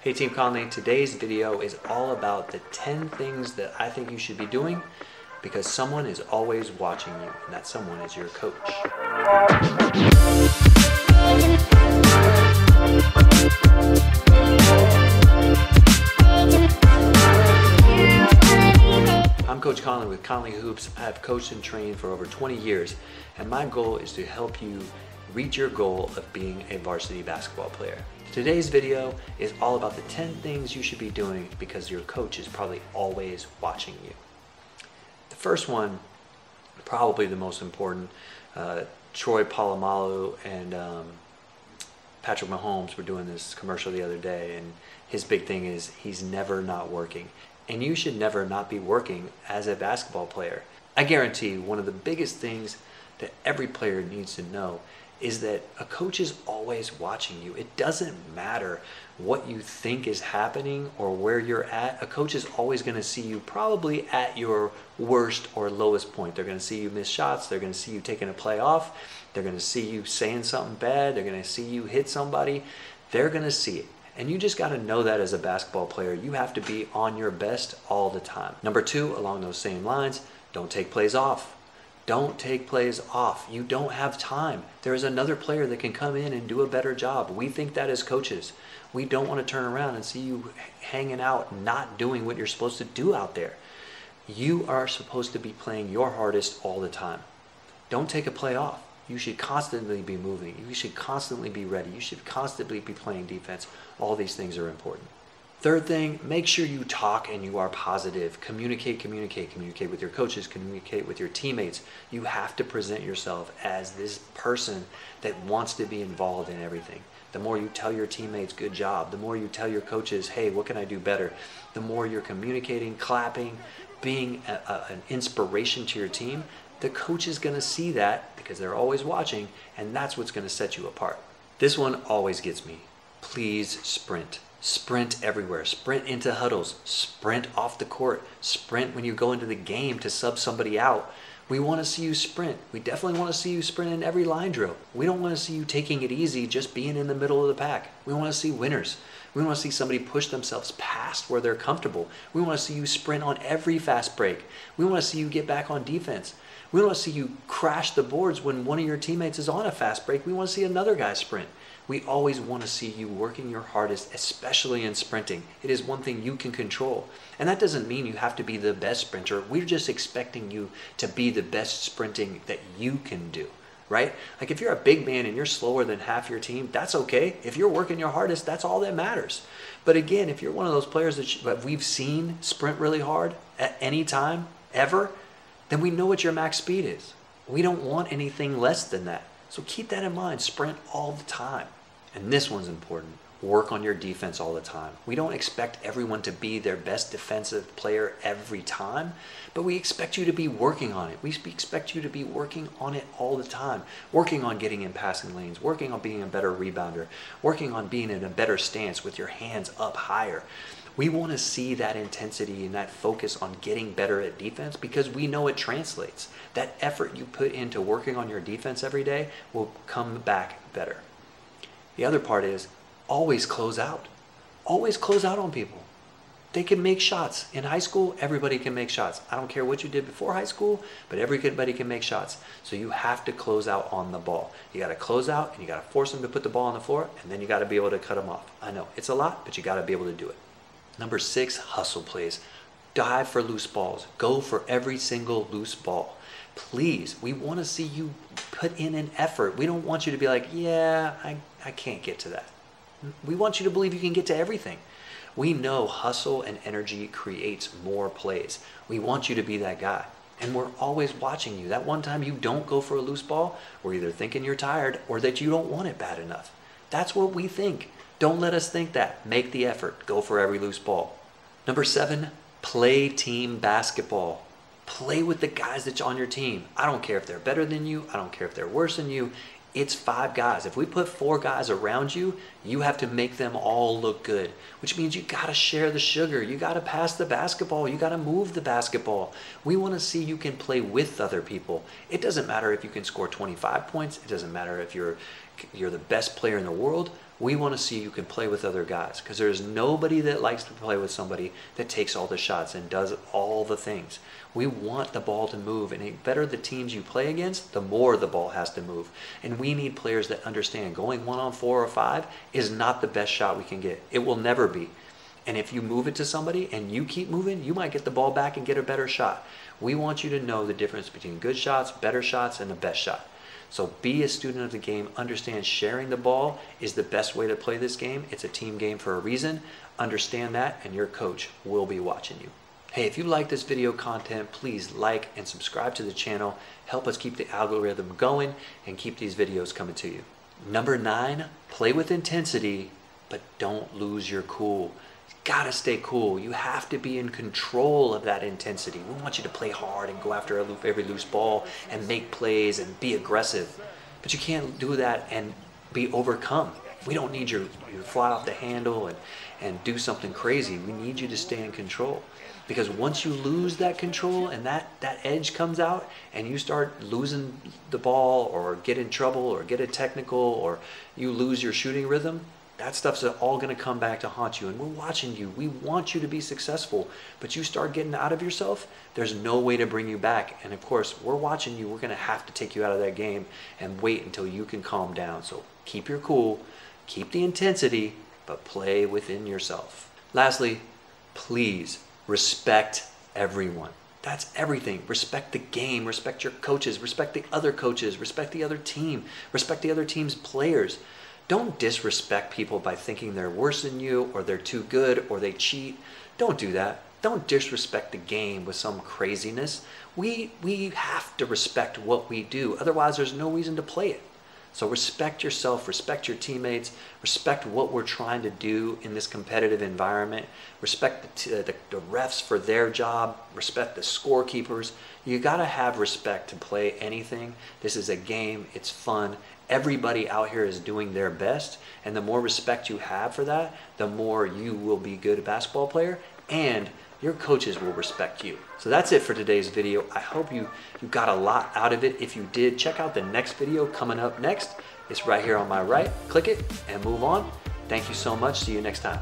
Hey Team Conley, today's video is all about the 10 things that I think you should be doing because someone is always watching you, and that someone is your coach. I'm Coach Conley with Conley Hoops. I have coached and trained for over 20 years, and my goal is to help you reach your goal of being a varsity basketball player. Today's video is all about the 10 things you should be doing because your coach is probably always watching you. The first one, probably the most important, Troy Polamalu and Patrick Mahomes were doing this commercial the other day, and his big thing is he's never not working. And you should never not be working as a basketball player. I guarantee you, one of the biggest things that every player needs to know is that a coach is always watching you. It doesn't matter what you think is happening or where you're at. A coach is always going to see you probably at your worst or lowest point. They're going to see you miss shots. They're going to see you taking a play off. They're going to see you saying something bad. They're going to see you hit somebody. They're going to see it. And you just got to know that as a basketball player. You have to be on your best all the time. Number two, along those same lines, don't take plays off. Don't take plays off. You don't have time. There is another player that can come in and do a better job. We think that as coaches. We don't want to turn around and see you hanging out, not doing what you're supposed to do out there. You are supposed to be playing your hardest all the time. Don't take a play off. You should constantly be moving. You should constantly be ready. You should constantly be playing defense. All these things are important. Third thing, make sure you talk and you are positive. Communicate with your coaches, communicate with your teammates. You have to present yourself as this person that wants to be involved in everything. The more you tell your teammates, good job. The more you tell your coaches, hey, what can I do better? The more you're communicating, clapping, being an inspiration to your team, the coach is going to see that because they're always watching, and that's what's going to set you apart. This one always gets me. Please sprint. Sprint everywhere. Sprint into huddles. Sprint off the court. Sprint when you go into the game to sub somebody out. We want to see you sprint. We definitely want to see you sprint in every line drill. We don't want to see you taking it easy, just being in the middle of the pack. We want to see winners. We want to see somebody push themselves past where they're comfortable. We want to see you sprint on every fast break. We want to see you get back on defense. We want to see you crash the boards when one of your teammates is on a fast break. We want to see another guy sprint. We always want to see you working your hardest, especially in sprinting. It is one thing you can control. And that doesn't mean you have to be the best sprinter. We're just expecting you to be the best sprinting that you can do, right? Like if you're a big man and you're slower than half your team, that's okay. If you're working your hardest, that's all that matters. But again, if you're one of those players that we've seen sprint really hard at any time, ever, then we know what your max speed is. We don't want anything less than that. So keep that in mind. Sprint all the time. And this one's important. Work on your defense all the time. We don't expect everyone to be their best defensive player every time, but we expect you to be working on it. We expect you to be working on it all the time. Working on getting in passing lanes, working on being a better rebounder, working on being in a better stance with your hands up higher. We want to see that intensity and that focus on getting better at defense because we know it translates. That effort you put into working on your defense every day will come back better. The other part is always close out. Always close out on people. They can make shots. In high school, everybody can make shots. I don't care what you did before high school, but everybody can make shots. So you have to close out on the ball. You got to close out and you got to force them to put the ball on the floor, and then you got to be able to cut them off. I know it's a lot, but you got to be able to do it. Number 6, hustle plays. Dive for loose balls. Go for every single loose ball. Please, we want to see you put in an effort. We don't want you to be like, yeah, I can't get to that. We want you to believe you can get to everything. We know hustle and energy creates more plays. We want you to be that guy. And we're always watching you. That one time you don't go for a loose ball, we're either thinking you're tired or that you don't want it bad enough. That's what we think. Don't let us think that. Make the effort. Go for every loose ball. Number 7, play team basketball. Play with the guys that's on your team. I don't care if they're better than you. I don't care if they're worse than you. It's 5 guys. If we put 4 guys around you, you have to make them all look good, which means you got to share the sugar. You got to pass the basketball. You got to move the basketball. We want to see you can play with other people. It doesn't matter if you can score 25 points. It doesn't matter if you're the best player in the world. We want to see you can play with other guys, because there's nobody that likes to play with somebody that takes all the shots and does all the things. We want the ball to move, and the better the teams you play against, the more the ball has to move. And we need players that understand going 1-on-4 or 5 is not the best shot we can get. It will never be. And if you move it to somebody and you keep moving, you might get the ball back and get a better shot. We want you to know the difference between good shots, better shots, and the best shot. So be a student of the game. Understand sharing the ball is the best way to play this game. It's a team game for a reason. Understand that, and your coach will be watching you. Hey, if you like this video content, please like and subscribe to the channel. Help us keep the algorithm going and keep these videos coming to you. Number 9, play with intensity, but don't lose your cool. You gotta stay cool. You have to be in control of that intensity. We want you to play hard and go after every loose ball and make plays and be aggressive. But you can't do that and be overcome. We don't need you to fly off the handle and do something crazy. We need you to stay in control. Because once you lose that control and that edge comes out and you start losing the ball or get in trouble or get a technical or you lose your shooting rhythm, that stuff's all going to come back to haunt you. And we're watching you. We want you to be successful. But you start getting out of yourself, there's no way to bring you back. And of course, we're watching you. We're going to have to take you out of that game and wait until you can calm down. So keep your cool, keep the intensity, but play within yourself. Lastly, please respect everyone. That's everything. Respect the game, respect your coaches, respect the other coaches, respect the other team, respect the other team's players. Don't disrespect people by thinking they're worse than you or they're too good or they cheat. Don't do that. Don't disrespect the game with some craziness. We have to respect what we do. Otherwise, there's no reason to play it. So respect yourself, respect your teammates, respect what we're trying to do in this competitive environment, respect the refs for their job, respect the scorekeepers. You got to have respect to play anything. This is a game, it's fun. Everybody out here is doing their best, and the more respect you have for that, the more you will be a good basketball player, and your coaches will respect you. So that's it for today's video. I hope you got a lot out of it. If you did, check out the next video coming up next. It's right here on my right. Click it and move on. Thank you so much. See you next time.